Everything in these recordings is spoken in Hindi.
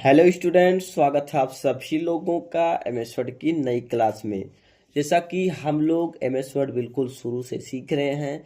हेलो स्टूडेंट्स, स्वागत है आप सभी लोगों का एमएस वर्ड की नई क्लास में। जैसा कि हम लोग एमएस वर्ड बिल्कुल शुरू से सीख रहे हैं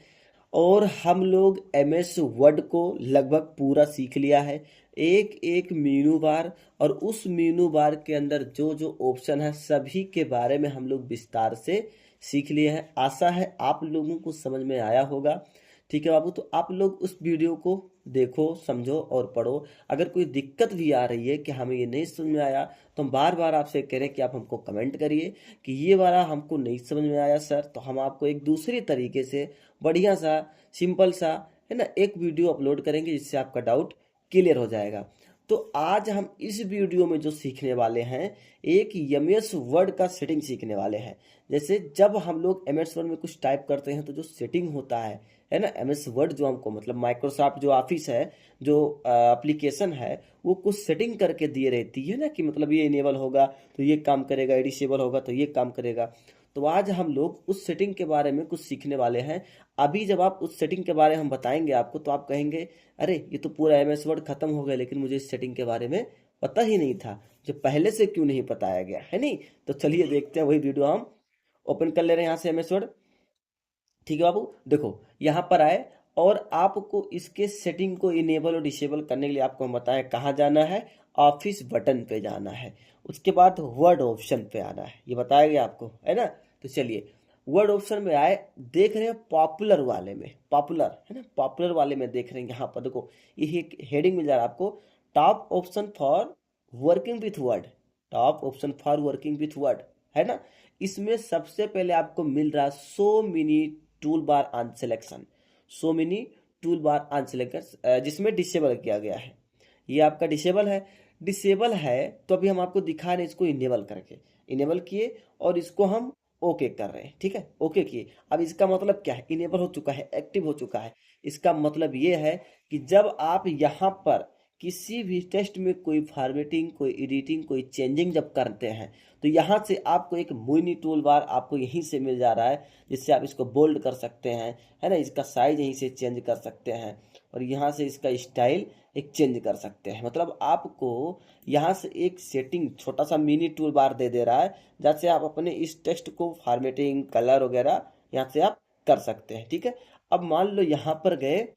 और हम लोग एमएस वर्ड को लगभग पूरा सीख लिया है, एक एक मीनू बार। और उस मीनू बार के अंदर जो जो ऑप्शन है सभी के बारे में हम लोग विस्तार से सीख लिए हैं। आशा है आप लोगों को समझ में आया होगा। ठीक है बाबू, तो आप लोग उस वीडियो को देखो, समझो और पढ़ो। अगर कोई दिक्कत भी आ रही है कि हमें ये नहीं समझ में आया, तो हम बार बार आपसे कह रहे हैं कि आप हमको कमेंट करिए कि ये वाला हमको नहीं समझ में आया सर, तो हम आपको एक दूसरी तरीके से बढ़िया सा, सिंपल सा, है ना, एक वीडियो अपलोड करेंगे जिससे आपका डाउट क्लियर हो जाएगा। तो आज हम इस वीडियो में जो सीखने वाले हैं, एक एमएस वर्ड का सेटिंग सीखने वाले हैं। जैसे जब हम लोग एमएस वर्ड में कुछ टाइप करते हैं तो जो सेटिंग होता है ना, एमएस वर्ड जो हमको मतलब माइक्रोसॉफ्ट जो ऑफिस है, जो एप्लीकेशन है, वो कुछ सेटिंग करके दिए रहती है ना, कि मतलब ये इनेबल होगा तो ये काम करेगा, डिसेबल होगा तो ये काम करेगा। तो आज हम लोग उस सेटिंग के बारे में कुछ सीखने वाले हैं। अभी जब आप उस सेटिंग के बारे में हम बताएंगे आपको, तो आप कहेंगे अरे ये तो पूरा एमएस वर्ड खत्म हो गया, लेकिन मुझे इस सेटिंग के बारे में पता ही नहीं था, जो पहले से क्यों नहीं बताया गया है। नहीं तो चलिए देखते हैं, वही वीडियो हम ओपन कर ले रहे हैं यहाँ से एमएस वर्ड। ठीक है बाबू, देखो यहाँ पर आए और आपको इसके सेटिंग को इनेबल और डिसेबल करने के लिए आपको हम बताएं कहाँ जाना है। ऑफिस बटन पे जाना है, उसके बाद वर्ड ऑप्शन पे आना है, ये बताया गया आपको, है ना। तो चलिए वर्ड ऑप्शन में आए, देख रहे हैं पॉपुलर वाले में, पॉपुलर है ना, पॉपुलर वाले में देख रहे हैं यहाँ पर देखो, ये एक हेडिंग मिल जा रहा है आपको, top option for working with word, top option for working with word, है ना। इसमें सबसे पहले आपको मिल रहा है सो mini tool bar on selection, so mini tool bar on selection, जिसमें डिसेबल किया गया है। ये आपका डिसेबल है, डिसेबल है तो अभी हम आपको दिखा रहे हैं इसको इनेबल करके, इनेबल किए और इसको हम ओके कर रहे हैं। ठीक है, ओके किए। अब इसका मतलब क्या है, इनेबल हो चुका है, एक्टिव हो चुका है। इसका मतलब ये है कि जब आप यहाँ पर किसी भी टेक्स्ट में कोई फॉर्मेटिंग, कोई एडिटिंग, कोई चेंजिंग जब करते हैं, तो यहाँ से आपको एक मिनी टूल बार आपको यहीं से मिल जा रहा है, जिससे आप इसको बोल्ड कर सकते हैं, है ना, इसका साइज यहीं से चेंज कर सकते हैं और यहाँ से इसका स्टाइल एक चेंज कर सकते हैं। मतलब आपको यहाँ से एक सेटिंग छोटा सा मिनी टूल बार दे रहा है, जैसे आप अपने इस टेक्स्ट को फॉर्मेटिंग, कलर वगैरह यहाँ से आप कर सकते हैं। ठीक है, अब मान लो यहाँ पर गए,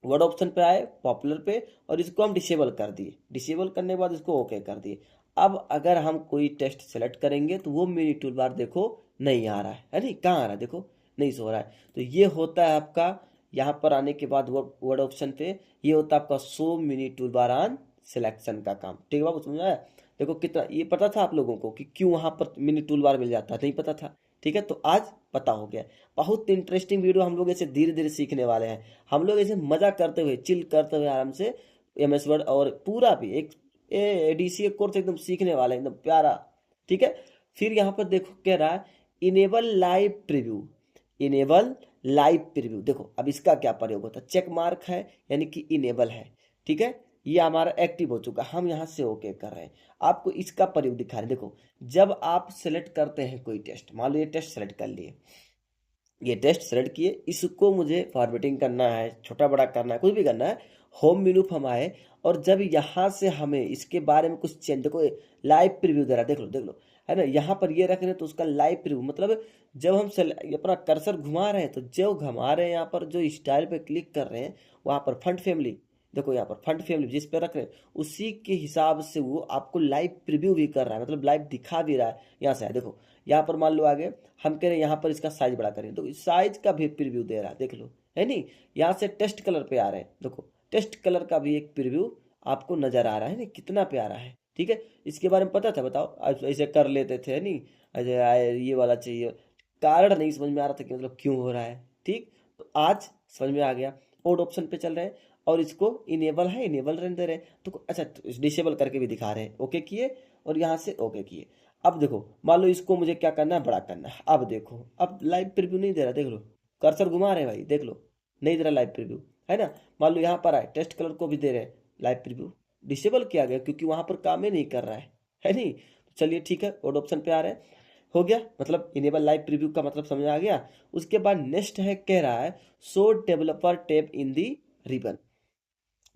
वर्ड ऑप्शन पे आए, पॉपुलर पे, और इसको हम डिसेबल कर दिए, डिसेबल करने के बाद इसको ओके कर दिए। अब अगर हम कोई टेक्स्ट सेलेक्ट करेंगे तो वो मिनी टूल बार देखो नहीं आ रहा है नहीं, कहाँ आ रहा है, देखो नहीं सो रहा है। तो ये होता है आपका, यहाँ पर आने के बाद वर्ड ऑप्शन पे ये होता है आपका show mini tool bar on selection का काम। ठीक है बाबू, समझ में आया। देखो कितना ये पता था आप लोगों को कि क्यों वहां पर मिनी टूल बार मिल जाता है, नहीं पता था। ठीक है, तो आज पता हो गया। बहुत इंटरेस्टिंग वीडियो हम लोग ऐसे धीरे धीरे सीखने वाले हैं। हम लोग ऐसे मजा करते हुए, चिल करते हुए आराम से एमएस वर्ड और पूरा भी एक एडीसीए कोर्स एकदम सीखने वाले हैं, एकदम प्यारा। ठीक है, फिर यहाँ पर देखो कह रहा है enable live preview, enable live preview. देखो अब इसका क्या प्रयोग होता है, चेक मार्क है यानी कि इनेबल है। ठीक है, ये हमारा एक्टिव हो चुका, हम यहाँ से ओके कर रहे हैं। आपको इसका प्रयोग दिखा रहे हैं। देखो जब आप सेलेक्ट करते हैं कोई टेस्ट, मान लो ये टेस्ट सेलेक्ट कर लिए, ये टेस्ट सेलेक्ट किए, इसको मुझे फॉर्मेटिंग करना है, छोटा बड़ा करना है, कुछ भी करना है, होम मेनू पर हम आए और जब यहाँ से हमें इसके बारे में कुछ चेंज, देखो लाइव प्रीव्यू दे रहा है, देख लो है ना, यहाँ पर ये रख रहे हैं तो उसका लाइव प्रीव्यू मतलब जब हम अपना कर्सर घुमा रहे हैं, तो जो घुमा रहे हैं यहाँ पर, जो स्टाइल पे क्लिक कर रहे हैं, वहाँ पर फंड फैमिली, देखो यहाँ पर फंड फैमिली जिस पे रख रहे हैं, उसी के हिसाब से वो आपको लाइव प्रीव्यू भी कर रहा है, मतलब लाइव दिखा भी रहा है। यहाँ से देखो, यहाँ पर मान लो आगे हम कह रहे हैं यहाँ पर इसका साइज बड़ा करें, तो साइज का भी प्रीव्यू दे रहा है, देख लो, है नहीं। यहाँ से टेस्ट कलर पे आ रहे हैं, देखो टेस्ट कलर का भी एक प्रीव्यू आपको नजर आ रहा है, नहीं कितना प्यारा है। ठीक है, इसके बारे में पता था, बताओ आज ऐसे कर लेते थे नहीं, अजय ये वाला चाहिए, कारण नहीं समझ में आ रहा था कि मतलब क्यों हो रहा है। ठीक, तो आज समझ में आ गया। कोड ऑप्शन पे चल रहे हैं और इसको इनेबल है, इनेबल रहने दे रहे हैं, तो अच्छा डिसेबल करके भी दिखा रहे हैं, ओके किए और यहाँ से ओके किए। अब देखो मान लो इसको मुझे क्या करना है, बड़ा करना है। अब देखो अब लाइव प्रीव्यू नहीं दे रहा, देख लो कर्सर घुमा रहे हैं भाई, देख लो नहीं दे रहा लाइव प्रीव्यू, है ना। मान लो यहाँ पर आए, टेस्ट कलर को भी दे रहे हैं लाइव प्रीव्यू, डिसेबल किया गया क्योंकि वहां पर काम ही नहीं कर रहा है नहीं। तो चलिए ठीक है, कोड ऑप्शन पे आ रहे हैं, हो गया, मतलब इनेबल लाइव प्रीव्यू का मतलब समझ आ गया। उसके बाद नेक्स्ट है, कह रहा है show developer tab in the ribbon,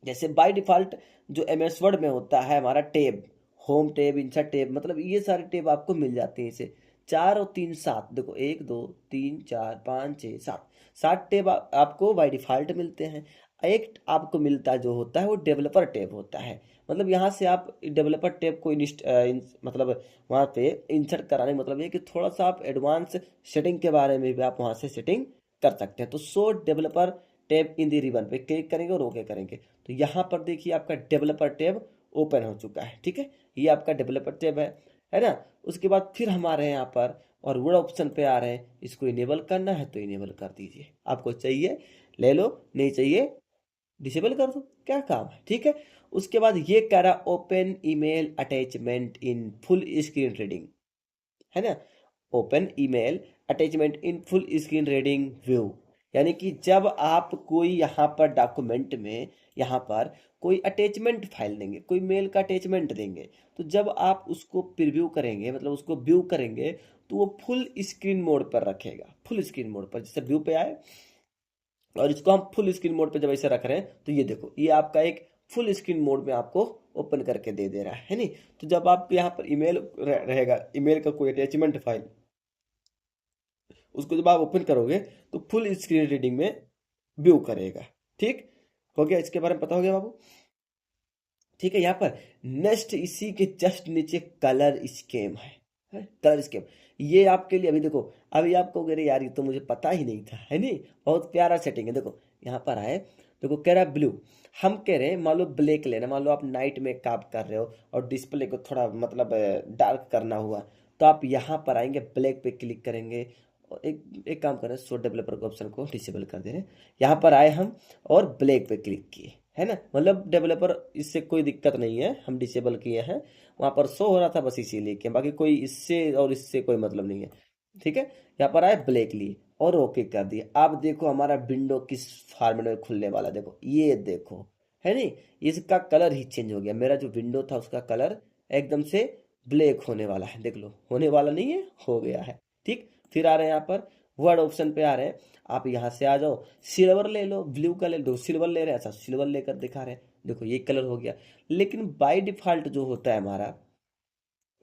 जैसे बाय डिफॉल्ट जो एमएस वर्ड में होता है हमारा tab, home tab, insert tab, मतलब ये सारे टैब आपको मिल जाते हैं इसे। 4 और 3 7, देखो 1 2 3 4 5 6 7, 7 टैब आपको बाय डिफॉल्ट मिलते हैं। एक आपको मिलता जो होता है वो डेवलपर टैब होता है। मतलब यहाँ से आप डेवलपर टैब को मतलब वहाँ पे इंसर्ट कराने का मतलब ये कि थोड़ा सा आप एडवांस सेटिंग के बारे में भी आप वहाँ से सेटिंग कर सकते हैं। तो so developer tab in the ribbon पे क्लिक करेंगे और ओके करेंगे, तो यहाँ पर देखिए आपका डेवलपर टैब ओपन हो चुका है। ठीक है, ये आपका डेवलपर टैब है ना। उसके बाद फिर हमारे यहाँ पर और वर्ड ऑप्शन पे आ रहे हैं, इसको इनेबल करना है तो इनेबल कर दीजिए। आपको चाहिए ले लो, नहीं चाहिए डिसेबल कर दो, क्या काम है। ठीक है, उसके बाद ये कह रहा open email attachment in full screen reading, है ना। Open email attachment in full screen reading view, यानी कि जब आप कोई यहाँ पर डॉक्यूमेंट में यहाँ पर कोई अटैचमेंट फाइल देंगे, कोई मेल का अटैचमेंट देंगे, तो जब आप उसको प्रीव्यू करेंगे, मतलब उसको व्यू करेंगे, तो वो फुल स्क्रीन मोड पर रखेगा। फुल स्क्रीन मोड पर जैसे व्यू पे आए और इसको हम फुल स्क्रीन मोड पे जब ऐसे रख रहे हैं, तो ये देखो ये आपका एक फुल स्क्रीन मोड में आपको ओपन करके दे दे रहा है नहीं। तो जब आपके यहाँ पर ईमेल रहेगा, ईमेल का कोई अटैचमेंट फाइल, उसको जब आप ओपन करोगे तो फुल स्क्रीन रीडिंग में व्यू करेगा। ठीक हो गया, इसके बारे में पता हो गया बाबू। ठीक है, यहाँ पर नेक्स्ट इसी के जस्ट नीचे कलर स्कीम है कलर स्कीम। ये आपके लिए अभी देखो, अभी आप कहोगे अरे यार ये तो मुझे पता ही नहीं था, है नहीं। बहुत प्यारा सेटिंग है। देखो यहाँ पर आए, देखो कह रहा है ब्लू, हम कह रहे हैं मान लो ब्लैक लेना, मान लो आप नाइट में काम कर रहे हो और डिस्प्ले को थोड़ा मतलब डार्क करना हुआ, तो आप यहाँ पर आएंगे, ब्लैक पे क्लिक करेंगे और एक एक काम करें, शो डेवलपर के ऑप्शन को डिसेबल कर दे रहे हैं। यहाँ पर आए हम और ब्लैक पे क्लिक किए, है ना, मतलब डेवलपर इससे कोई दिक्कत नहीं है, हम डिसेबल किए हैं। वहाँ पर शो हो रहा था बस इसीलिए किया, बाकी कोई इससे और इससे कोई मतलब नहीं है। ठीक है, यहाँ पर आए ब्लैक लिए और ओके कर दिए। अब देखो हमारा विंडो किस फॉर्मेट में खुलने वाला, देखो ये देखो, है नहीं, इसका कलर ही चेंज हो गया। मेरा जो विंडो था उसका कलर एकदम से ब्लैक होने वाला है, देख लो, होने वाला नहीं है, हो गया है। ठीक, फिर आ रहे हैं यहाँ पर वर्ड ऑप्शन पे आ रहे हैं, आप यहाँ से आ जाओ, सिल्वर ले लो, ब्लू का ले लो, सिल्वर ले रहे हैं, अच्छा सिल्वर लेकर दिखा रहे हैं, देखो ये कलर हो गया। लेकिन बाय डिफॉल्ट जो होता है हमारा,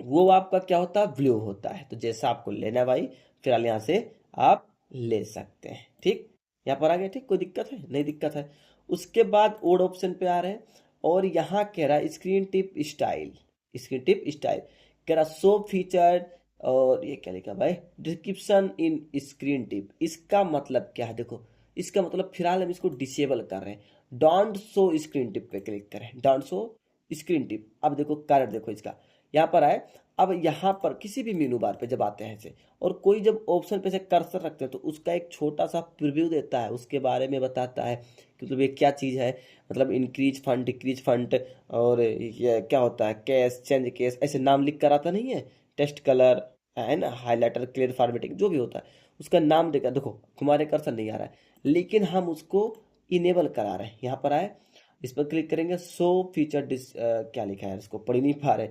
वो आपका क्या होता है, ब्लू होता है। तो जैसा आपको लेना है भाई, फिलहाल यहाँ से आप ले सकते हैं। ठीक, यहाँ पर आ गया। ठीक, कोई दिक्कत है, नहीं दिक्कत है। उसके बाद ओड ऑप्शन पे आ रहे हैं और यहाँ कह रहा है screen tip style, screen tip style कह रहा सो फीचर, और ये क्या लिखा भाई, डिस्क्रिप्शन इन स्क्रीन टिप। इसका मतलब क्या है, देखो इसका मतलब फिलहाल हम इसको डिसेबल कर रहे हैं। डोंट शो स्क्रीन टिप पे क्लिक करें, डोंट शो स्क्रीन टिप। अब देखो कारण देखो इसका, यहाँ पर आए, अब यहाँ पर किसी भी मेनू बार पे जब आते हैं ऐसे, और कोई जब ऑप्शन पे से कर्सर रखते हैं तो उसका एक छोटा सा प्रीव्यू देता है, उसके बारे में बताता है कि मतलब ये क्या चीज़ है, मतलब इंक्रीज फंड, डिक्रीज फंड, और ये क्या होता है, कैश चेंज केस, ऐसे नाम लिख कर आता नहीं है, टेस्ट कलर, है ना, हाईलाइटर, क्लियर फॉर्मेटिंग, जो भी होता है उसका नाम देकर। देखो हमारे कर्सर नहीं आ रहा है, लेकिन हम उसको इनेबल करा रहे हैं। यहाँ पर आए, इस पर क्लिक करेंगे, सो फीचर क्या लिखा है, इसको पढ़ ही नहीं पा रहे,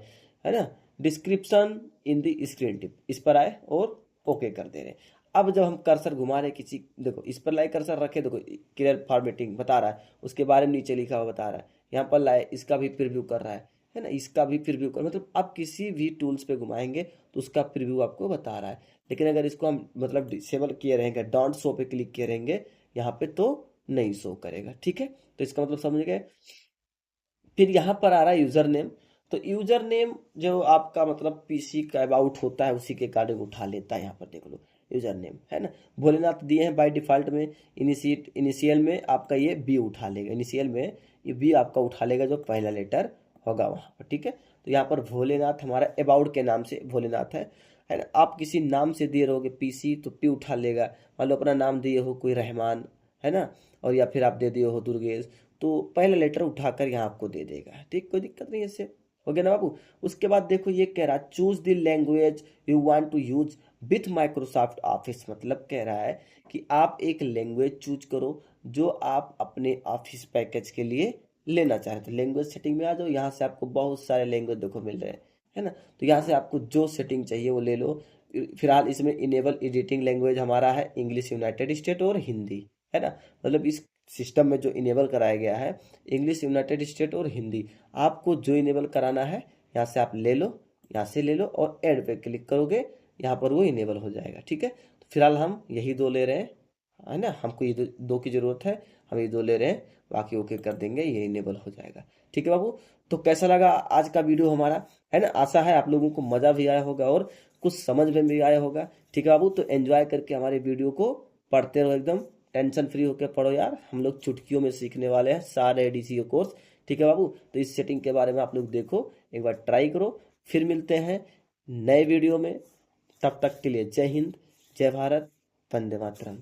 है ना, description in the screen tip, इस पर आए और ओके कर दे रहे हैं। अब जब हम कर्सर घुमा रहे किसी, देखो इस पर लाए कर्सर रखे, देखो क्लियर फॉर्मेटिंग बता रहा है, उसके बारे में नीचे लिखा हुआ बता रहा है, यहाँ पर लाए इसका भी प्रीव्यू कर रहा है ना, इसका भी प्रीव्यू कर, मतलब आप किसी भी टूल्स पे घुमाएंगे तो उसका प्रीव्यू आपको बता रहा है। लेकिन अगर इसको हम मतलब डिसेबल किए रहेंगे, डोंट शो पे क्लिक किए रहेंगे यहाँ पे, तो नहीं शो करेगा। ठीक है, तो इसका मतलब समझ गए। फिर यहाँ पर आ रहा है यूजर नेम, तो यूजर नेम जो आपका मतलब पीसी का अबाउट होता है उसी के अकॉर्डिंग उठा लेता है। यहाँ पर देख लो यूजर नेम, है ना, भोलेनाथ दिए हैं बाय डिफॉल्ट में। इनिशियल में आपका ये बी उठा लेगा, इनिशियल में ये बी आपका उठा लेगा जो पहला लेटर होगा वहाँ पर। ठीक है, तो यहाँ पर भोलेनाथ हमारा अबाउट के नाम से भोलेनाथ है ना। आप किसी नाम से दिए रहोगे पीसी तो पी उठा लेगा, मान लो अपना नाम दिए हो कोई रहमान, है ना, और या फिर आप दे दिए हो दुर्गेश, तो पहला लेटर उठाकर यहाँ आपको दे देगा। ठीक, कोई दिक्कत नहीं है इससे, हो गया ना बाबू। उसके बाद देखो ये कह रहा है choose the language you want to use with Microsoft Office, मतलब कह रहा है कि आप एक लैंग्वेज चूज करो जो आप अपने ऑफिस पैकेज के लिए लेना चाह रहे थे। लैंग्वेज सेटिंग में आ जाओ, यहाँ से आपको बहुत सारे लैंग्वेज देखो मिल रहे हैं, है ना, तो यहाँ से आपको जो सेटिंग चाहिए वो ले लो। फिलहाल इसमें इनेबल एडिटिंग लैंग्वेज हमारा है इंग्लिश यूनाइटेड स्टेट और हिंदी, है ना, मतलब इस सिस्टम में जो इनेबल कराया गया है इंग्लिश यूनाइटेड स्टेट और हिंदी, आपको जो इनेबल कराना है यहाँ से आप ले लो, यहाँ से ले लो और ऐड पे क्लिक करोगे, यहाँ पर वो इनेबल हो जाएगा। ठीक है, तो फिलहाल हम यही दो ले रहे हैं, है ना, हमको ये दो की ज़रूरत है, हम ये दो ले रहे हैं, बाकी ओके कर देंगे, ये इनेबल हो जाएगा। ठीक है बाबू, तो कैसा लगा आज का वीडियो हमारा, है ना, आशा है आप लोगों को मज़ा भी आया होगा और कुछ समझ में भी आया होगा। ठीक है बाबू, तो एंजॉय करके हमारे वीडियो को पढ़ते रहो, एकदम टेंशन फ्री होकर पढ़ो यार, हम लोग चुटकियों में सीखने वाले हैं सारे एडीसीओ कोर्स। ठीक है बाबू, तो इस सेटिंग के बारे में आप लोग देखो, एक बार ट्राई करो, फिर मिलते हैं नए वीडियो में। तब तक के लिए जय हिंद, जय भारत, वंदे मातरम।